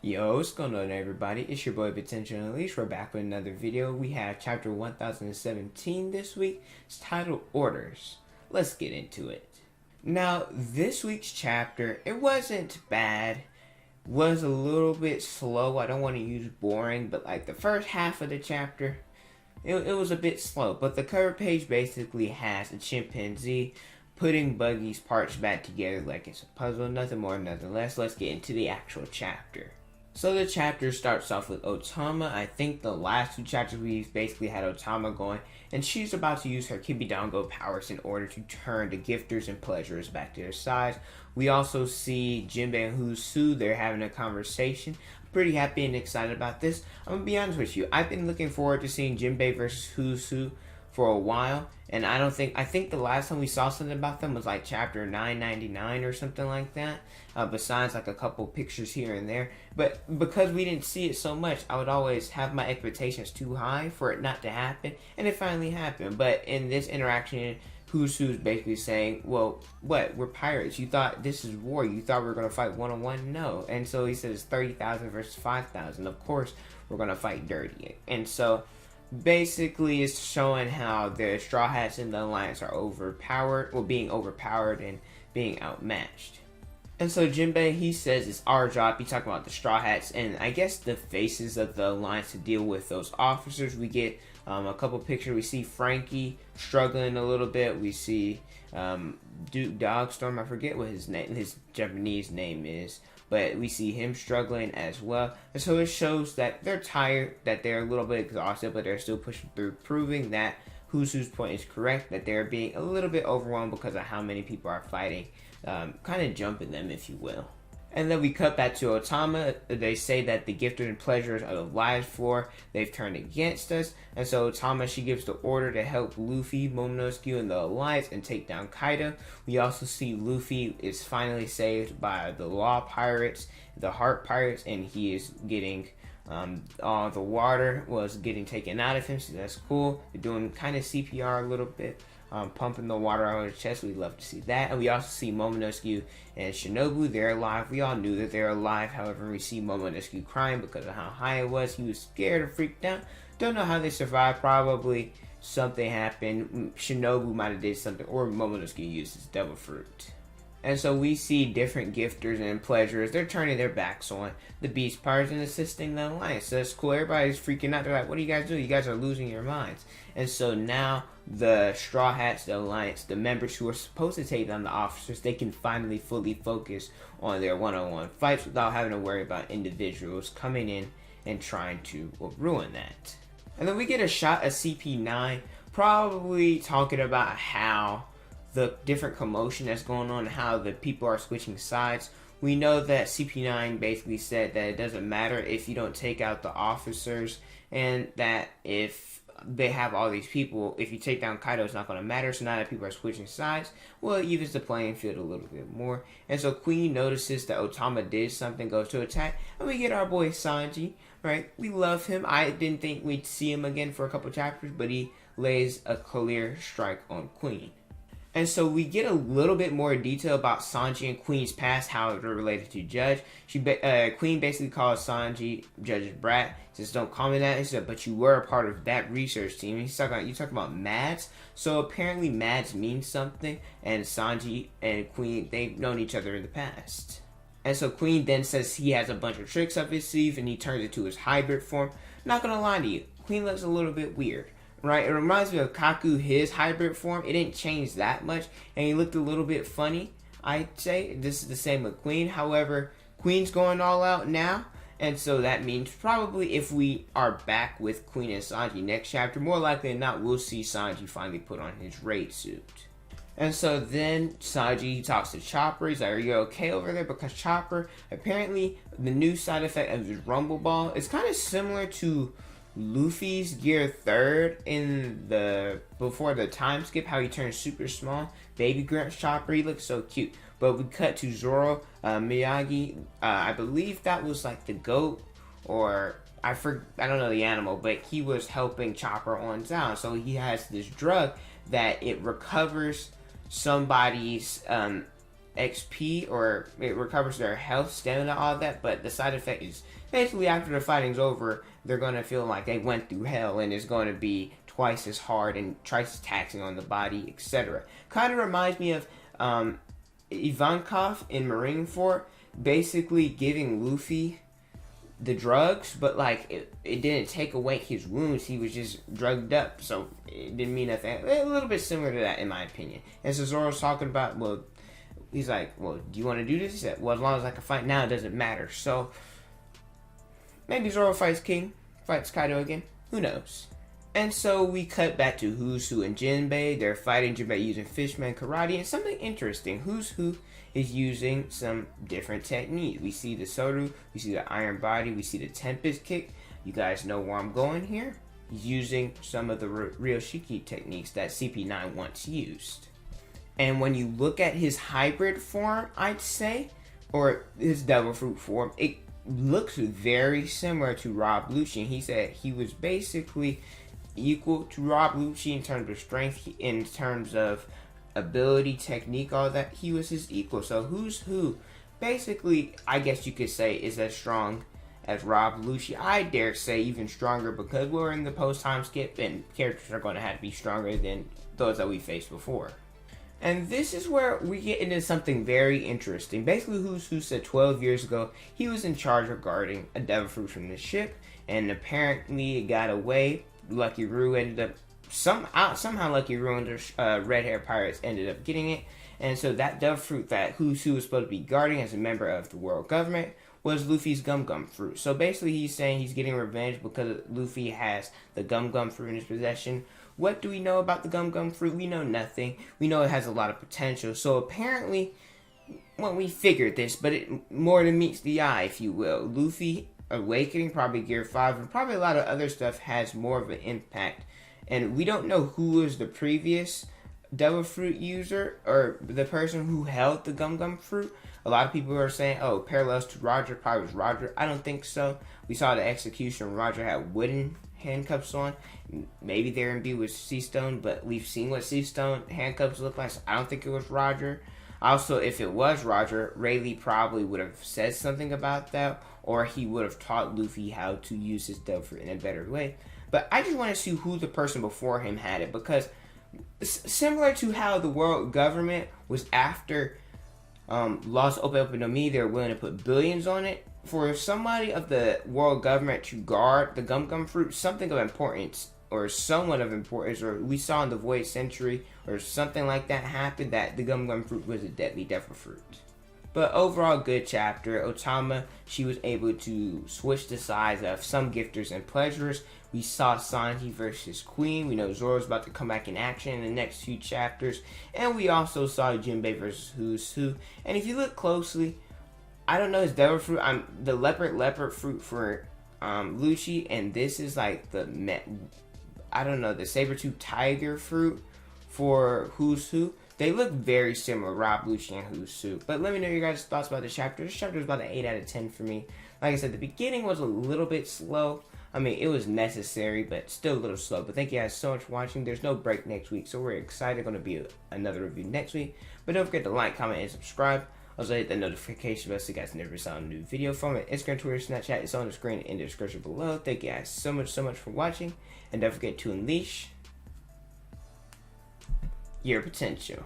Yo, what's going on everybody? It's your boy Potential Unleashed. We're back with another video. We have chapter 1017 this week. It's titled Orders. Let's get into it. Now, this week's chapter, it wasn't bad. Was a little bit slow. I don't want to use boring, but like the first half of the chapter, it was a bit slow. But the cover page basically has a chimpanzee putting Buggy's parts back together like it's a puzzle. Nothing more, nothing less. Let's get into the actual chapter. So the chapter starts off with Otama. I think the last two chapters we've basically had Otama going, and she's about to use her Kibidongo powers in order to turn the gifters and pleasurers back to their sides. We also see Jinbei and Who's they're having a conversation. I'm pretty happy and excited about this. I'm gonna be honest with you. I've been looking forward to seeing Jinbei versus Who's for a while, and I think the last time we saw something about them was like chapter 999 or something like that, besides like a couple pictures here and there. But because we didn't see it so much, I would always have my expectations too high for it not to happen, and it finally happened. But in this interaction, Who's basically saying, well, what, we're pirates, you thought this is war, you thought we were going to fight one-on-one? No. And so he says 30,000 versus 5,000, of course we're going to fight dirty. And so basically it's showing how the Straw Hats and the Alliance are overpowered, well, being overpowered and being outmatched. And so Jinbei, he says it's our job. He's talking about the Straw Hats and I guess the faces of the Alliance to deal with those officers. We get a couple pictures. We see Frankie struggling a little bit. We see Duke Dogstorm. I forget what his Japanese name is, but we see him struggling as well. And so it shows that they're tired, that they're a little bit exhausted, but they're still pushing through, proving that Who's point is correct, that they're being a little bit overwhelmed because of how many people are fighting, kind of jumping them, if you will. And then we cut back to Otama. They say that the gifters and pleasurers of the lives floor, they've turned against us. And so Otama, she gives the order to help Luffy, Momonosuke, and the Alliance and take down Kaido. We also see Luffy is finally saved by the Law Pirates, the Heart Pirates, and he is getting all the water was getting taken out of him, so that's cool. They're doing kind of CPR a little bit. Pumping the water out of his chest. We love to see that. And we also see Momonosuke and Shinobu. They're alive. We all knew that they're alive. However, we see Momonosuke crying because of how high it was. He was scared and freaked out. Don't know how they survived. Probably something happened. Shinobu might have did something, or Momonosuke used his devil fruit. And so we see different gifters and pleasurers. They're turning their backs on the Beast Pirates and assisting the Alliance. So that's cool. Everybody's freaking out. They're like, what are you guys doing? You guys are losing your minds. And so now the Straw Hats, the Alliance, the members who are supposed to take down the officers, they can finally fully focus on their one-on-one fights without having to worry about individuals coming in and trying to ruin that. And then we get a shot of CP9 probably talking about how the different commotion that's going on and how the people are switching sides. We know that CP9 basically said that it doesn't matter if you don't take out the officers, and that if they have all these people, if you take down Kaido, it's not going to matter. So now that people are switching sides, well, it evens the playing field a little bit more. And so Queen notices that Otama did something, goes to attack, and we get our boy Sanji, right? We love him. I didn't think we'd see him again for a couple chapters, but he lays a clear strike on Queen. And so we get a little bit more detail about Sanji and Queen's past, how they're related to Judge. Queen basically calls Sanji Judge's brat. Says, don't call me that. He said, but you were a part of that research team. He's talking about, you talking about Mads. So apparently Mads means something, and Sanji and Queen, they've known each other in the past. And so Queen then says he has a bunch of tricks up his sleeve, and he turns it to his hybrid form. Not gonna lie to you, Queen looks a little bit weird. Right, it reminds me of Kaku, his hybrid form. It didn't change that much, and he looked a little bit funny, I'd say. This is the same with Queen. However, Queen's going all out now, and so that means probably if we are back with Queen and Sanji next chapter, more likely than not, we'll see Sanji finally put on his raid suit. And so then Sanji talks to Chopper. He's like, are you okay over there? Because Chopper, apparently the new side effect of his Rumble Ball is kind of similar to Luffy's Gear 3rd in the before the time skip, how he turns super small. Baby Grumps Chopper, he looks so cute. But we cut to Zoro Miyagi. I believe that was like the goat, or I don't know the animal, but he was helping Chopper on down. So he has this drug that it recovers somebody's XP, or it recovers their health, stamina, all that, but the side effect is basically after the fighting's over, they're going to feel like they went through hell and it's going to be twice as hard and twice as taxing on the body, etc. Kind of reminds me of Ivankov in Marineford, basically giving Luffy the drugs, but like it didn't take away his wounds. He was just drugged up, so it didn't mean nothing. A little bit similar to that, in my opinion. And so Zoro's talking about, well, he's like, well, do you want to do this? He said, well, as long as I can fight now, it doesn't matter. So maybe Zoro fights King, fights Kaido again. Who knows? And so we cut back to Who and Jinbei. They're fighting Jinbei using Fishman Karate. And something interesting, Who is using some different techniques. We see the Soru, we see the Iron Body, we see the Tempest Kick. You guys know where I'm going here. He's using some of the Ryoshiki techniques that CP9 once used. And when you look at his hybrid form, I'd say, or his Devil Fruit form, it looks very similar to Rob Lucci. He said he was basically equal to Rob Lucci in terms of strength, in terms of ability, technique, all that. He was his equal. So Who, basically, I guess you could say, is as strong as Rob Lucci. I dare say even stronger, because we're in the post-time skip and characters are going to have to be stronger than those that we faced before. And this is where we get into something very interesting. Basically, Who said 12 years ago he was in charge of guarding a devil fruit from the ship, and apparently it got away. Lucky Roo ended up somehow Lucky Roo and the red hair pirates ended up getting it, and so that devil fruit that Who was supposed to be guarding as a member of the world government was Luffy's Gum fruit. So basically, he's saying he's getting revenge because Luffy has the Gum fruit in his possession. What do we know about the Gum fruit? We know nothing. We know it has a lot of potential. So apparently, well, we figured this, but it more than meets the eye, if you will. Luffy Awakening, probably Gear 5, and probably a lot of other stuff has more of an impact. And we don't know who was the previous Devil Fruit user, or the person who held the Gum fruit. A lot of people are saying, oh, parallels to Roger, probably was Roger. I don't think so. We saw the execution. Roger had wooden handcuffs on. Maybe they're imbued with Sea Stone, but we've seen what Sea Stone handcuffs look like, so I don't think it was Roger. Also, if it was Roger, Rayleigh probably would have said something about that, or he would have taught Luffy how to use his Devil Fruit in a better way. But I just want to see who the person before him had it, because similar to how the world government was after Lost Ope no Mi, they were willing to put billions on it. For somebody of the world government to guard the Gum fruit, something of importance, or somewhat of importance, or we saw in the Void Century, or something like that happened, that the Gum fruit was a deadly devil fruit. But overall, good chapter. Otama, she was able to switch the sides of some gifters and pleasurers. We saw Sanji versus Queen. We know Zoro's about to come back in action in the next few chapters. And we also saw Jinbei versus Who's Who. And if you look closely, I don't know his devil fruit. The leopard fruit for Lucci, and this is like the saber-tooth tiger fruit for Who's Who. They look very similar, Rob Lucci and Who's Who. But let me know your guys' thoughts about this chapter. This chapter was about an 8 out of 10 for me. Like I said, the beginning was a little bit slow. I mean, it was necessary, but still a little slow. But thank you guys so much for watching. There's no break next week, so we're excited. Going to be another review next week. But don't forget to like, comment, and subscribe. Also hit the notification bell so you guys never miss out on a new video from it. Instagram, Twitter, Snapchat. It's on the screen in the description below. Thank you guys so much for watching. And don't forget to unleash your potential.